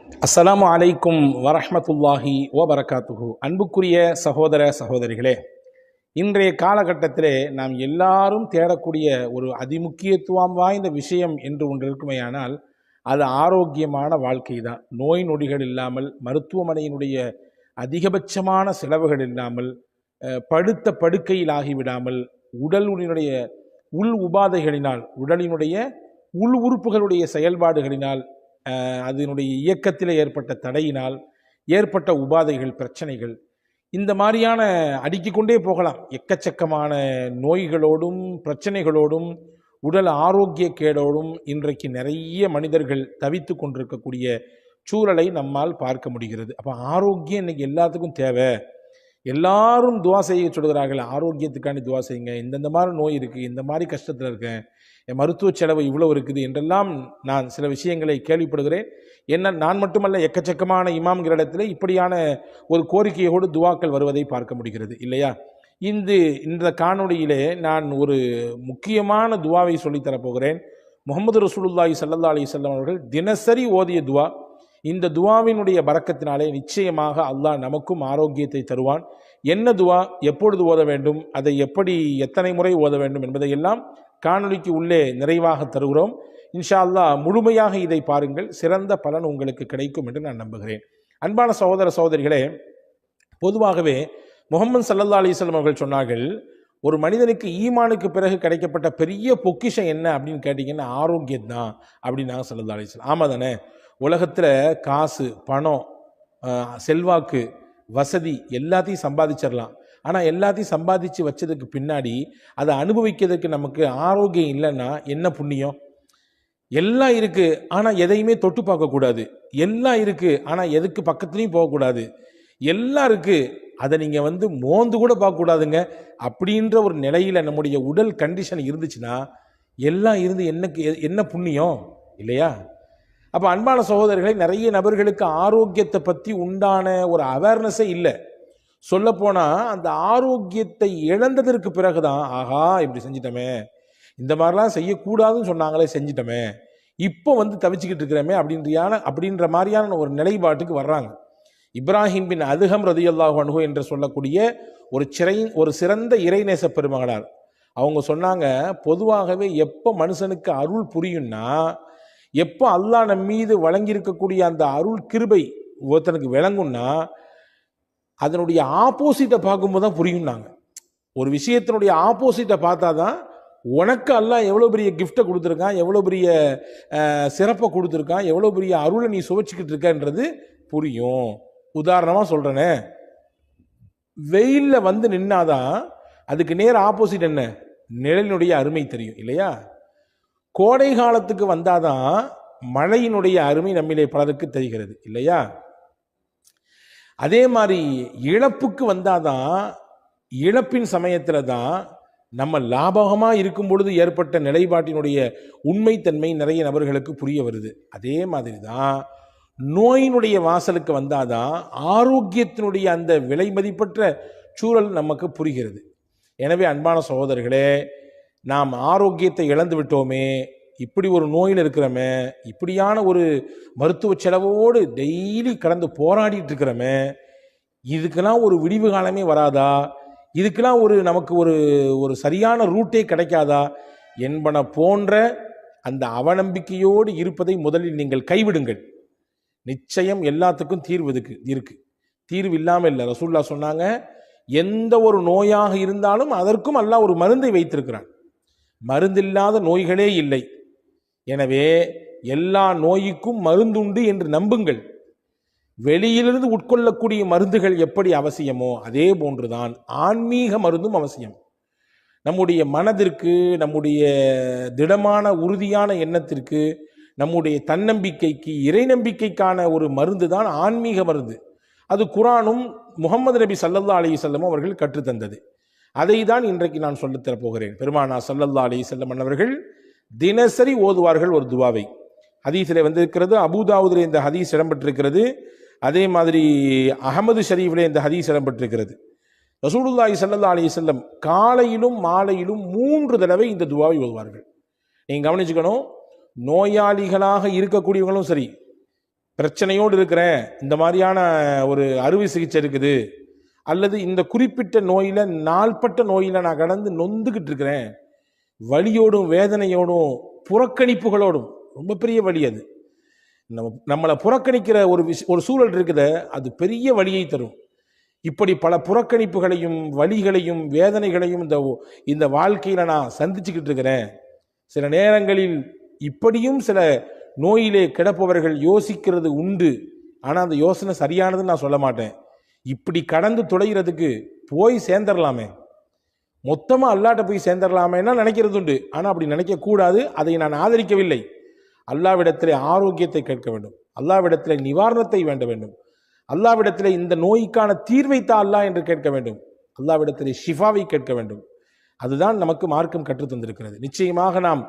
அஸ்ஸலாமு அலைக்கும் வரஹ்மத்துல்லாஹி வபரகாத்துஹு. அன்புக்குரிய சகோதர சகோதரிகளே, இன்றைய காலகட்டத்திலே நாம் எல்லாரும் தேடக்கூடிய ஒரு அதிமுக்கியத்துவம் வாய்ந்த விஷயம் என்று ஒன்று இருக்குமேயானால் அது ஆரோக்கியமான வாழ்க்கை தான். நோய் நொடிகள் இல்லாமல், மருத்துவமனையினுடைய அதிகபட்சமான செலவுகள் இல்லாமல், படுத்த படுக்கையில் ஆகிவிடாமல், உடலினுடைய உள் உபாதைகளினால், உடலினுடைய உள் உறுப்புகளுடைய செயல்பாடுகளினால், அதனுடைய இயக்கத்தில் ஏற்பட்ட தடையினால் ஏற்பட்ட உபாதைகள், பிரச்சனைகள், இந்த மாதிரியான அடுக்கிக் கொண்டே போகலாம். எக்கச்சக்கமான நோய்களோடும் பிரச்சனைகளோடும் உடல் ஆரோக்கிய கேடோடும் இன்றைக்கு நிறைய மனிதர்கள் தவித்து கொண்டிருக்கக்கூடிய சூழலை நம்மால் பார்க்க முடிகிறது. அப்போ ஆரோக்கியம் இன்னைக்கு எல்லாத்துக்கும் தேவை. எல்லாரும் துவா செய்ய சொல்கிறார்கள், ஆரோக்கியத்துக்காண்டி துவா செய்யுங்க, இந்தந்த மாதிரி நோய் இருக்குது, இந்த மாதிரி கஷ்டத்தில் இருக்கேன், என் மருத்துவ செலவு இவ்வளோ இருக்குது என்றெல்லாம் நான் சில விஷயங்களை கேள்விப்படுகிறேன். என்ன நான் மட்டுமல்ல, எக்கச்சக்கமான இமாம்களிடத்தில் இப்படியான ஒரு கோரிக்கையோடு துவாக்கள் வருவதை பார்க்க முடிகிறது இல்லையா? இந்த காணொளியிலே நான் ஒரு முக்கியமான துவாவை சொல்லித்தரப்போகிறேன். முகமது ரசூலுல்லாஹி ஸல்லல்லாஹு அலைஹி வஸல்லம் அவர்கள் தினசரி ஓதிய துவா. இந்த துவாவினுடைய பரக்கத்தினாலே நிச்சயமாக அல்லாஹ் நமக்கும் ஆரோக்கியத்தை தருவான். என்ன துவா, எப்பொழுது ஓத வேண்டும், அதை எப்படி எத்தனை முறை ஓத வேண்டும் என்பதையெல்லாம் காணொளிக்கு உள்ளே நிறைவாக தருகிறோம். இன்ஷா அல்லாஹ் முழுமையாக இதை பாருங்கள், சிறந்த பலன் உங்களுக்கு கிடைக்கும் என்று நான் நம்புகிறேன். அன்பான சகோதர சகோதரிகளே, பொதுவாகவே முஹம்மது ஸல்லல்லாஹு அலைஹி வஸல்லம் அவர்கள் சொன்னார்கள், ஒரு மனிதனுக்கு ஈமானுக்கு பிறகு கிடைக்கப்பட்ட பெரிய பொக்கிஷம் என்ன அப்படின்னு கேட்டிங்கன்னா ஆரோக்கியம் தான் அப்படின்னாங்க ஸல்லல்லாஹு அலைஹி வஸல்லம். ஆமாம் தானே? உலகத்தில் காசு, பணம், செல்வாக்கு, வசதி எல்லாத்தையும் சம்பாதிச்சிடலாம். ஆனால் எல்லாத்தையும் சம்பாதிச்சு வச்சதுக்கு பின்னாடி அதை அனுபவிக்கிறதுக்கு நமக்கு ஆரோக்கியம் இல்லைன்னா என்ன புண்ணியம்? எல்லாம் இருக்குது ஆனால் எதையுமே தொட்டு பார்க்கக்கூடாது. எல்லாம் இருக்குது ஆனால் எதுக்கு பக்கத்துலேயும் போகக்கூடாது. எல்லாம் இருக்குது, அதை நீங்கள் மோந்து கூட பார்க்கக்கூடாதுங்க. அப்படின்ற ஒரு நிலையில் நம்முடைய உடல் கண்டிஷன் இருந்துச்சுன்னா எல்லாம் இருந்து என்ன புண்ணியம் இல்லையா? அப்போ அன்பான சகோதரர்களை, நிறைய நபர்களுக்கு ஆரோக்கியத்தை பற்றி உண்டான ஒரு அவேர்னஸே இல்லை. சொல்லப்போனால் அந்த ஆரோக்கியத்தை இழந்ததற்கு பிறகுதான், ஆஹா இப்படி செஞ்சிட்டோமே, இந்த மாதிரிலாம் செய்யக்கூடாதுன்னு சொன்னாங்களே செஞ்சிட்டோமே, இப்போ தவிச்சுக்கிட்டு இருக்கிறோமே அப்படின்ற மாதிரியான ஒரு நிலைப்பாட்டுக்கு வர்றாங்க. இப்ராஹிம் பின் அதுகம் ரதியல்லாஹு அன்ஹு என்று சொல்லக்கூடிய ஒரு சிறந்த இறைநேச பெருமகனார், அவங்க சொன்னாங்க, பொதுவாகவே எப்போ மனுஷனுக்கு அருள் புரியும்னா, எப்போ அல்லாஹ் நம் மீது வழங்கியிருக்கக்கூடிய அந்த அருள் கிருபை ஒருத்தனுக்கு விளங்கும்னா அதனுடைய ஆப்போசிட்டை பார்க்கும்போது தான் புரியும்னாங்க. ஒரு விஷயத்தினுடைய ஆப்போசிட்டை பார்த்தா தான் உனக்கு அல்லாஹ் எவ்வளோ பெரிய கிஃப்டை கொடுத்துருக்கான், எவ்வளோ பெரிய சிறப்பை கொடுத்துருக்கான், எவ்வளோ பெரிய அருளை நீ சுவைச்சிக்கிட்டு இருக்கன்றது புரியும். உதாரணமாக சொல்கிறேனே, வெயிலில் நின்னாதான் அதுக்கு நேர் ஆப்போசிட் என்ன, நிழலினுடைய அருமை தெரியும் இல்லையா? கோடை காலத்துக்கு வந்தாதான் மழையினுடைய அருமை நம்மிலே பலருக்கு தெரிகிறது இல்லையா? அதே மாதிரி இழப்புக்கு வந்தாதான், இழப்பின் சமயத்தில் தான் நம்ம லாபகமாக இருக்கும் பொழுது ஏற்பட்ட நிலைப்பாட்டினுடைய உண்மைத்தன்மை நிறைய நபர்களுக்கு புரிய வருது. அதே மாதிரி தான் நோயினுடைய வாசலுக்கு வந்தாதான் ஆரோக்கியத்தினுடைய அந்த விலை மதிப்பற்ற சூழல் நமக்கு புரிகிறது. எனவே அன்பான சகோதரர்களே, நாம் ஆரோக்கியத்தை இழந்து விட்டோமே, இப்படி ஒரு நோயில் இருக்கிறோமே, இப்படியான ஒரு மருத்துவ செலவோடு டெய்லி கடந்து போராடிட்டு இருக்கிறோமே, இதுக்கெல்லாம் ஒரு விடிவு காலமே வராதா? இதுக்கெல்லாம் நமக்கு ஒரு சரியான ரூட்டே கிடைக்காதா என்பன போன்ற அந்த அவநம்பிக்கையோடு இருப்பதை முதலில் நீங்கள் கைவிடுங்கள். நிச்சயம் எல்லாத்துக்கும் தீர்வு இருக்கு. தீர்வு இல்லாமல் இல்லை. ரசூலுல்லாஹ் சொன்னாங்க, எந்த ஒரு நோயாக இருந்தாலும் அதற்கும் அல்லாஹ் ஒரு மருந்தை வைத்திருக்கிறான். மருந்தில்லாத நோய்களே இல்லை. எனவே எல்லா நோய்க்கும் மருந்துண்டு என்று நம்புங்கள். வெளியிலிருந்து உட்கொள்ளக்கூடிய மருந்துகள் எப்படி அவசியமோ அதே போன்றுதான் ஆன்மீக மருந்தும் அவசியம். நம்முடைய மனதிற்கு, நம்முடைய திடமான உறுதியான எண்ணத்திற்கு, நம்முடைய தன்னம்பிக்கைக்கு, இறை நம்பிக்கைக்கான ஒரு மருந்து தான் ஆன்மீக மருந்து. அது குர்ஆனும் முஹம்மது நபி ஸல்லல்லாஹு அலைஹி வஸல்லம் அவர்கள் கற்றுத்தந்தது. அதை தான் இன்றைக்கு நான் சொல்லித்தரப் போகிறேன். பெருமானா ஸல்லல்லாஹு அலைஹி வஸல்லம் அவர்கள் தினசரி ஓதுவார்கள் ஒரு துவாவை. ஹதீஸிலே வந்திருக்கிறது, அபூதாவுதிலே இந்த ஹதீஸ் இடம்பெற்றிருக்கிறது, அதே மாதிரி அஹமது ஷரீஃபிலே இந்த ஹதீஸ் இடம்பெற்றிருக்கிறது. ரசூலுல்லாஹி ஸல்லல்லாஹு அலைஹி வஸல்லம் காலையிலும் மாலையிலும் 3 தடவை இந்த துவாவை ஓதுவார்கள். நீங்கள் கவனிச்சுக்கணும், நோயாளிகளாக இருக்கக்கூடியவங்களும் சரி, பிரச்சனையோடு இருக்கிறேன், இந்த மாதிரியான ஒரு அறுவை சிகிச்சை இருக்குது, அல்லது இந்த குறிப்பிட்ட நோயில் நாள்பட்ட நோயில் நான் கடந்து நொந்துக்கிட்டு இருக்கிறேன், வலியோடும் வேதனையோடும் புறக்கணிப்புகளோடும், ரொம்ப பெரிய வலி அது. நம்மளை புறக்கணிக்கிற ஒரு சூழல் இருக்குது, அது பெரிய வலியை தரும். இப்படி பல புறக்கணிப்புகளையும் வலிகளையும் வேதனைகளையும் இந்த வாழ்க்கையில் நான் சந்திச்சுக்கிட்டு இருக்கிறேன். சில நேரங்களில் இப்படியும் சில நோயிலே கிடப்பவர்கள் யோசிக்கிறது உண்டு. ஆனால் அந்த யோசனை சரியானதுன்னு நான் சொல்ல மாட்டேன். இப்படி கடந்து துளைகிறதுக்கு போய் சேர்ந்துடலாமே, மொத்தமாக அல்லாட்ட போய் சேர்ந்துடலாமேன்னா நினைக்கிறது உண்டு. ஆனால் அப்படி நினைக்கக்கூடாது. அதை நான் ஆதரிக்கவில்லை. அல்லாவிடத்திலே ஆரோக்கியத்தை கேட்க வேண்டும், அல்லாவிடத்திலே நிவாரணத்தை வேண்ட வேண்டும், அல்லாவிடத்திலே இந்த நோய்க்கான தீர்வைத்தா அல்லா என்று கேட்க வேண்டும், அல்லாவிடத்திலே ஷிஃபாவை கேட்க வேண்டும். அதுதான் நமக்கு மார்க்கம் கற்றுத் தந்திருக்கிறது. நிச்சயமாக நாம்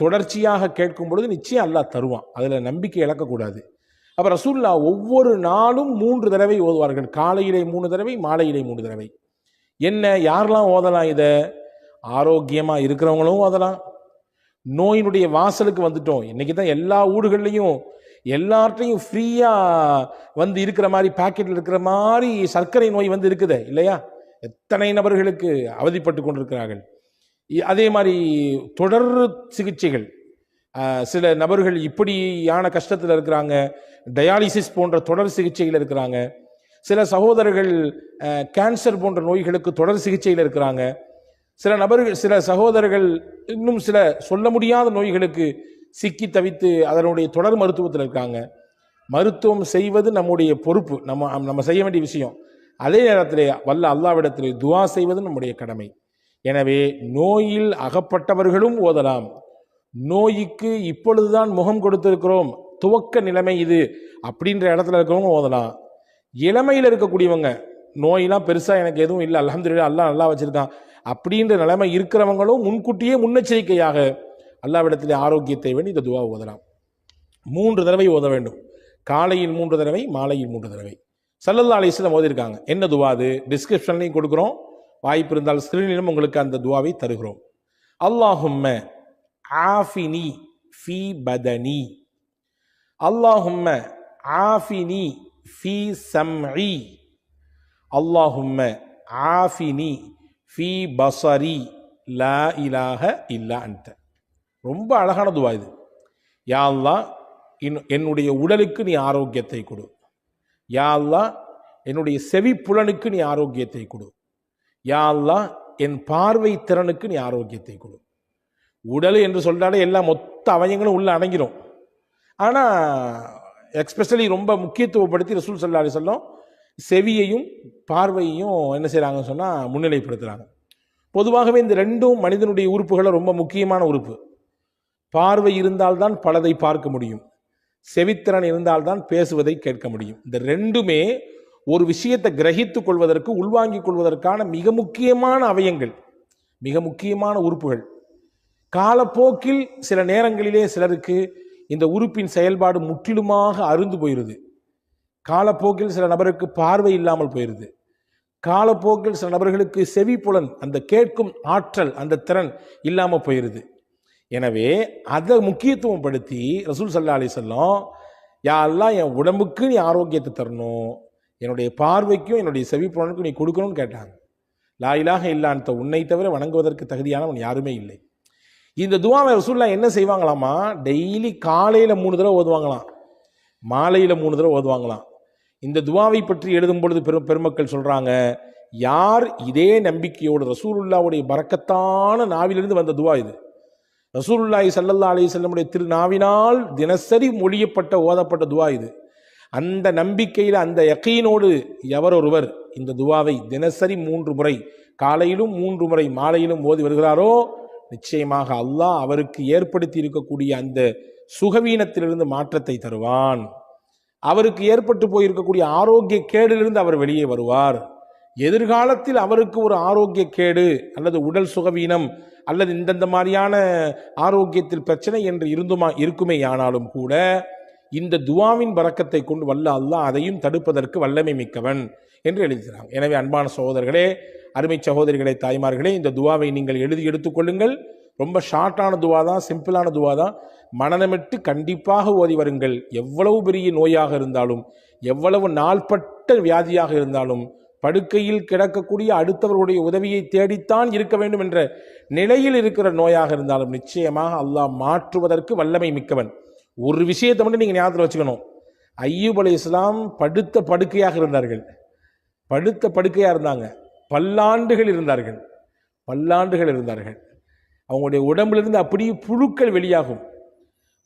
தொடர்ச்சியாக கேட்கும் பொழுது நிச்சயம் அல்லாஹ் தருவான். அதில் நம்பிக்கை இழக்கக்கூடாது. அப்போ ரசூல்லா ஒவ்வொரு நாளும் 3 தடவை ஓதுவார்கள். காலையிலே 3 தடவை, மாலையிலே 3 தடவை. என்ன, யாரெல்லாம் ஓதலாம்? இதை ஆரோக்கியமாக இருக்கிறவங்களும் ஓதலாம். நோயினுடைய வாசலுக்கு வந்துட்டோம், இன்னைக்கு தான் எல்லா ஊடுகள்லையும் எல்லார்ட்டையும் ஃப்ரீயாக வந்து இருக்கிற மாதிரி, பாக்கெட்டில் இருக்கிற மாதிரி சர்க்கரை நோய் வந்து இருக்குது இல்லையா? எத்தனை நபர்களுக்கு அவதிப்பட்டு கொண்டிருக்கிறார்கள். அதே மாதிரி தொடர் சிகிச்சைகள், சில நபர்கள் இப்படியான கஷ்டத்தில் இருக்கிறாங்க, டயாலிசிஸ் போன்ற தொடர் சிகிச்சையில் இருக்கிறாங்க. சில சகோதரர்கள் கேன்சர் போன்ற நோய்களுக்கு தொடர் சிகிச்சையில் இருக்கிறாங்க. சில சகோதரர்கள் இன்னும் சில சொல்ல முடியாத நோய்களுக்கு சிக்கி தவித்து அதனுடைய தொடர் மருத்துவத்தில் இருக்காங்க. மருத்துவம் செய்வது நம்முடைய பொறுப்பு, நம்ம செய்ய வேண்டிய விஷயம். அதே நேரத்தில் வல்ல அல்லாவிடத்திலே துவா செய்வது நம்முடைய கடமை. எனவே நோயில் அகப்பட்டவர்களும் ஓதலாம். நோய்க்கு இப்பொழுதுதான் முகம் கொடுத்திருக்கிறோம், துவக்க நிலைமை இது அப்படின்ற இடத்துல இருக்கிறவங்க ஓதலாம். இளமையில் இருக்கக்கூடியவங்க, நோயெல்லாம் பெருசாக எனக்கு எதுவும் இல்லை, அல்ஹம்துலில்லாஹ் அல்லாஹ் நல்லா வச்சிருக்கான் அப்படின்ற நிலைமை இருக்கிறவங்களும் முன்கூட்டியே முன்னெச்சரிக்கையாக அல்லாவிடத்திலே ஆரோக்கியத்தை வேண்டி இந்த துவா ஓதலாம். 3 தடவை ஓத வேண்டும். காலையில் 3 தடவை, மாலையில் 3 தடவை. ஸல்லல்லாஹு அலைஹி வஸல்லம் ஓதிருக்காங்க. என்ன துவா அது? டிஸ்கிரிப்ஷன்லையும் கொடுக்குறோம், வாய்ப்பு இருந்தால் ஸ்கிரீனிலும் உங்களுக்கு அந்த துவாவை தருகிறோம். அல்லாஹும்ம ஆஃபினி ஃபீ பதனி, அல்லாஹும்ம ஆஃபினி ஃபீ சம்இ, அல்லாஹும்ம ஆஃபினி ஃபீ பஸரி, லா இலாஹ இல்லா அன்த. ரொம்ப அழகான துவா இது. யா அல்லாஹ், என்னுடைய உடலுக்கு நீ ஆரோக்கியத்தை கொடு. யா அல்லாஹ், என்னுடைய செவிப்புலனுக்கு நீ ஆரோக்கியத்தை கொடு. யா அல்லாஹ், என் பார்வை திறனுக்கு நீ ஆரோக்கியத்தை கொடு. உடல் என்று சொல்றாலே எல்லா மொத்த அவயங்களும் உள்ள அடங்கிடும். ஆனால் எக்ஸ்பெஷலி ரொம்ப முக்கியத்துவப்படுத்தி ரசூல் ஸல்லல்லாஹு அலைஹி வஸல்லம் செவியையும் பார்வையையும் என்ன செய்கிறாங்கன்னு சொன்னால் முன்னிலைப்படுத்துகிறாங்க. பொதுவாகவே இந்த ரெண்டும் மனிதனுடைய உறுப்புகளில் ரொம்ப முக்கியமான உறுப்பு. பார்வை இருந்தால்தான் பலதை பார்க்க முடியும், செவித்திறன் இருந்தால்தான் பேசுவதை கேட்க முடியும். இந்த ரெண்டுமே ஒரு விஷயத்தை கிரகித்துக் கொள்வதற்கு, உள்வாங்கிக் கொள்வதற்கான மிக முக்கியமான அவயங்கள், மிக முக்கியமான உறுப்புகள். காலப்போக்கில் சில நேரங்களிலே சிலருக்கு இந்த உறுப்பின் செயல்பாடு முற்றிலுமாக அருந்து போயிடுது. காலப்போக்கில் சில நபருக்கு பார்வை இல்லாமல் போயிடுது. காலப்போக்கில் சில நபர்களுக்கு செவிப்புலன், அந்த கேட்கும் ஆற்றல், அந்த திறன் இல்லாமல் போயிடுது. எனவே அதை முக்கியத்துவம் படுத்தி ரசூல் ஸல்லல்லாஹு அலைஹி வஸல்லம், யா அல்லாஹ், என் உடம்புக்கு நீ ஆரோக்கியத்தை தரணும், என்னுடைய பார்வைக்கும் என்னுடைய செவிப்புலனுக்கும் நீ கொடுக்கணும்னு கேட்டாங்க. லா இலாஹ இல்லா அன்த, உன்னை தவிர வணங்குவதற்கு தகுதியானவன் யாருமே இல்லை. இந்த துவாவை ரசூலுல்லாஹ் என்ன செய்வாங்களாமா, டெய்லி காலையில் 3 தடவை ஓதுவாங்களாம், மாலையில் 3 தடவை ஓதுவாங்களாம். இந்த துவாவை பற்றி எழுதும் பொழுது பெருமக்கள் சொல்றாங்க, யார் இதே நம்பிக்கையோடு, ரசூலுல்லாஹ்வுடைய பரக்கத்தான நாவிலிருந்து வந்த துவா இது, ரசூலுல்லாஹி ஸல்லல்லாஹு அலைஹி வஸல்லமுடைய திருநாவினால் தினசரி மொழியப்பட்ட ஓதப்பட்ட துவா இது. அந்த நம்பிக்கையில், அந்த யகீனோடு எவர் ஒருவர் இந்த துவாவை தினசரி 3 முறை, காலையிலும் 3 முறை, மாலையிலும் ஓதி வருகிறாரோ, நிச்சயமாக அல்லாஹ் அவருக்கு ஏற்படுத்தி இருக்கக்கூடிய அந்த சுகவீனத்திலிருந்து மாற்றத்தை தருவான். அவருக்கு ஏற்பட்டு போயிருக்கக்கூடிய ஆரோக்கிய கேடிலிருந்து அவர் வெளியே வருவார். எதிர்காலத்தில் அவருக்கு ஒரு ஆரோக்கிய கேடு அல்லது உடல் சுகவீனம் அல்லது இந்தந்த மாதிரியான ஆரோக்கியத்தில் பிரச்சனை என்று இருக்குமே ஆனாலும் கூட இந்த துவாவின் பரக்கத்தை கொண்டு வல்ல அல்லாஹ் அதையும் தடுப்பதற்கு வல்லமை மிக்கவன் என்று எழுதுகிறாங்க. எனவே அன்பான சகோதரர்களே, அருமை சகோதரிகளே, தாய்மார்களே, இந்த துவாவை நீங்கள் எழுதி எடுத்துக்கொள்ளுங்கள். ரொம்ப ஷார்ட்டான துவா தான், சிம்பிளான துவா தான். மனநமிட்டு கண்டிப்பாக ஓதி வருங்கள். எவ்வளவு பெரிய நோயாக இருந்தாலும், எவ்வளவு நாள்பட்ட வியாதியாக இருந்தாலும், படுக்கையில் கிடக்கக்கூடிய அடுத்தவர்களுடைய உதவியை தேடித்தான் இருக்க வேண்டும் என்ற நிலையில் இருக்கிற நோயாக இருந்தாலும் நிச்சயமாக அல்லாஹ் மாற்றுவதற்கு வல்லமை மிக்கவன். ஒரு விஷயத்தை மட்டும் நீங்கள் ஞாபகத்தில் வச்சுக்கணும். ஐயூப் அலைஹிஸ்ஸலாம் படுத்த படுக்கையாக இருந்தார்கள். படுத்த படுக்கையாக இருந்தாங்க. பல்லாண்டுகள் இருந்தார்கள். அவங்களுடைய உடம்பிலிருந்து அப்படியே புழுக்கள் வெளியாகும்.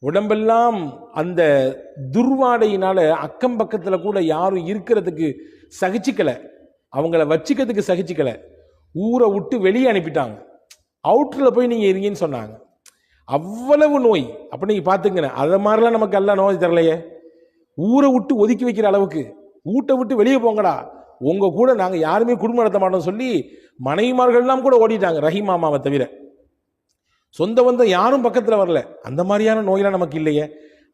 உடம்பெல்லாம் அந்த துர்வாடையினால அக்கம் பக்கத்தில் கூட யாரும் இருக்கிறதுக்கு சகிச்சிக்கலை, அவங்கள வச்சுக்கிறதுக்கு சகிச்சிக்கலை. ஊரை விட்டு வெளியே அனுப்பிட்டாங்க. அவுட்டரில் போய் நீங்கள் இருங்கன்னு சொன்னாங்க. அவ்வளவு நோய். அப்போ நீங்கள் பார்த்துங்க, அதை மாதிரிலாம் நமக்கு எல்லாம் நோய் தரலையே. ஊரை விட்டு ஒதுக்கி வைக்கிற அளவுக்கு, வீட்டை விட்டு வெளியே போங்கடா, உங்கள் கூட நாங்கள் யாருமே குடும்பம் நடத்த மாட்டோம் சொல்லி மனைவிமார்கள்லாம் கூட ஓடிட்டாங்க, ரஹீம் மாமாவை தவிர. சொந்த பந்தம் யாரும் பக்கத்தில் வரல. அந்த மாதிரியான நோயெல்லாம் நமக்கு இல்லையே.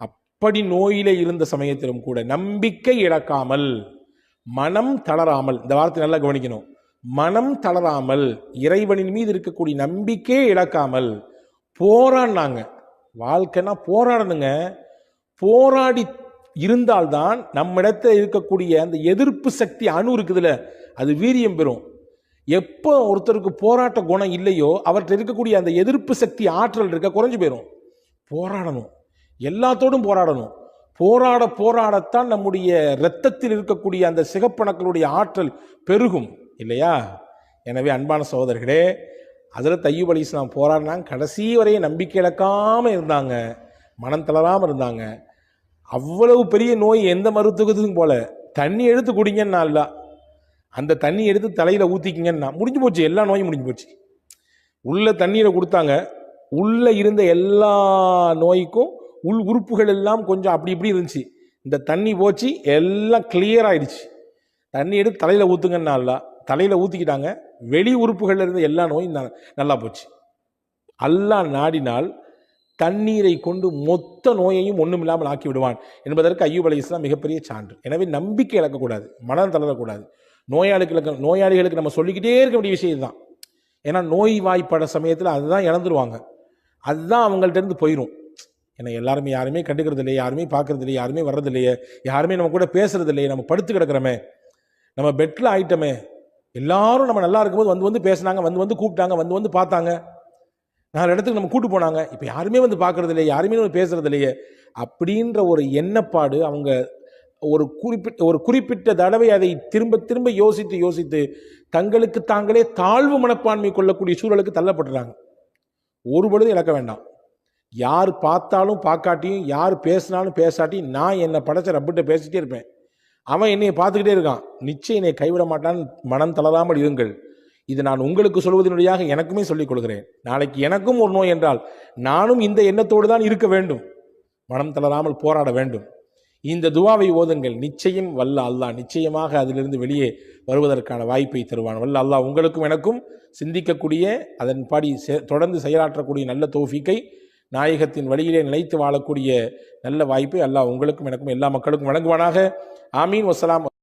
அப்படி நோயில இருந்த சமயத்திலும் கூட நம்பிக்கை இழக்காமல், மனம் தளராமல், இந்த வார்த்தை நல்லா கவனிக்கணும், மனம் தளராமல், இறைவனின் மீது இருக்கக்கூடிய நம்பிக்கையை இழக்காமல் போராடினாங்க. வாழ்க்கைன்னா போராடணுங்க. போராடி இருந்தால்தான் நம்மிடத்தில் இருக்கக்கூடிய அந்த எதிர்ப்பு சக்தி அணு இருக்குதுல்ல, அது வீரியம் பெறும். எப்போ ஒருத்தருக்கு போராட்ட குணம் இல்லையோ அவர்கிட்ட இருக்கக்கூடிய அந்த எதிர்ப்பு சக்தி ஆற்றல் இருக்க குறைஞ்சு போயிடும். போராடணும், எல்லாத்தோடும் போராடணும். போராடத்தான் நம்முடைய இரத்தத்தில் இருக்கக்கூடிய அந்த சிகப்பணுக்களுடைய ஆற்றல் பெருகும் இல்லையா? எனவே அன்பான சகோதரர்களே, ஹஜ்ரத் அய்யூப் அலைஹிஸ்ஸலாம் போராடினாங்க. கடைசி வரைய நம்பிக்கை இழக்காமல் இருந்தாங்க, மனம் தளராமல் இருந்தாங்க. அவ்வளவு பெரிய நோய் எந்த மருத்துவத்துக்கும் போல. தண்ணி எடுத்து குடிங்கன்னா இல்ல, அந்த தண்ணி எடுத்து தலையில் ஊற்றிக்கிங்கன்னா முடிஞ்சு போச்சு, எல்லா நோயும் முடிஞ்சு போச்சு. உள்ள தண்ணீரை கொடுத்தாங்க, உள்ள இருந்த எல்லா நோய்க்கும் உள் உறுப்புகள் எல்லாம் கொஞ்சம் அப்படி இப்படி இருந்துச்சு. இந்த தண்ணி போச்சு, எல்லாம் கிளியர் ஆயிடுச்சு. தண்ணி எடுத்து தலையில் ஊற்றுங்கன்னா இல்ல, தலையில் ஊற்றிக்கிட்டாங்க. வெளி உறுப்புகளில் இருந்த எல்லா நோயும் நல்லா போச்சு. அல்லாஹ் நாடினால் தண்ணீரை கொண்டு மொத்த நோயையும் ஒன்றும் இல்லாமல் ஆக்கி விடுவான் என்பதற்கு அய்யூப் அலைஹிஸ்ஸலாம் மிகப்பெரிய சான்று. எனவே நம்பிக்கை இழக்கக்கூடாது, மனம் தளரக்கூடாது. நோயாளிகளுக்கு நம்ம சொல்லிக்கிட்டே இருக்க வேண்டிய விஷயம் தான். ஏன்னா நோய் வாய்ப்பட சமயத்தில் அதுதான் இழந்துருவாங்க, அதுதான் அவங்கள்ட்ட இருந்து போயிடும். ஏன்னா யாருமே கண்டுக்கிறது இல்லையே, யாருமே பார்க்கறது இல்லையே, யாருமே வர்றது இல்லையே, யாருமே நம்ம கூட பேசுறது இல்லையே, நம்ம படுத்து கிடக்கிறோமே, நம்ம பெட்டில் ஆயிட்டோமே. எல்லாரும் நம்ம நல்லா இருக்கும்போது வந்து பேசினாங்க, வந்து கூப்பிட்டாங்க, வந்து பார்த்தாங்க, 4 இடத்துக்கு நம்ம கூட்டு போனாங்க. இப்போ யாருமே வந்து பார்க்கறது இல்லையே, யாருமே நம்ம பேசுறது இல்லையே அப்படின்ற ஒரு எண்ணப்பாடு அவங்க ஒரு குறிப்பிட்ட தடவை அதை திரும்ப யோசித்து தங்களுக்கு தாங்களே தாழ்வு மனப்பான்மை கொள்ளக்கூடிய சூழலுக்கு தள்ளப்படுறாங்க. ஒரு பொழுது இழக்க வேண்டாம். யார் பார்த்தாலும் பார்க்காட்டியும், யார் பேசினாலும் பேசாட்டியும், நான் என்னை படைச்ச ரப்பிட்ட பேசிட்டே இருப்பேன். அவன் என்னையை பார்த்துக்கிட்டே இருக்கான், நிச்சயம் என்னை கைவிட மாட்டான்னு மனம் தளராமல் இருங்கள். இது நான் உங்களுக்கு சொல்வதனுடையாக எனக்குமே சொல்லிக் கொள்கிறேன். நாளைக்கு எனக்கும் ஒரு நோய் என்றால் நானும் இந்த எண்ணத்தோடு தான் இருக்க வேண்டும். மனம் தளராமல் போராட வேண்டும். இந்த துவாவை ஓதுங்கள். நிச்சயம் வல்ல அல்லாஹ் நிச்சயமாக அதிலிருந்து வெளியே வருவதற்கான வாய்ப்பை தருவான். வல்ல அல்லாஹ் உங்களுக்கும் எனக்கும் சிந்திக்கக்கூடிய, அதன்படி தொடர்ந்து செயலாற்றக்கூடிய நல்ல தௌஃபீக்கை, நாயகத்தின் வழியிலே நிலைத்து வாழக்கூடிய நல்ல வாய்ப்பை அல்லாஹ் உங்களுக்கும் எனக்கும் எல்லா மக்களுக்கும் வழங்குவானாக. ஆமீன். வஸ்ஸலாம்.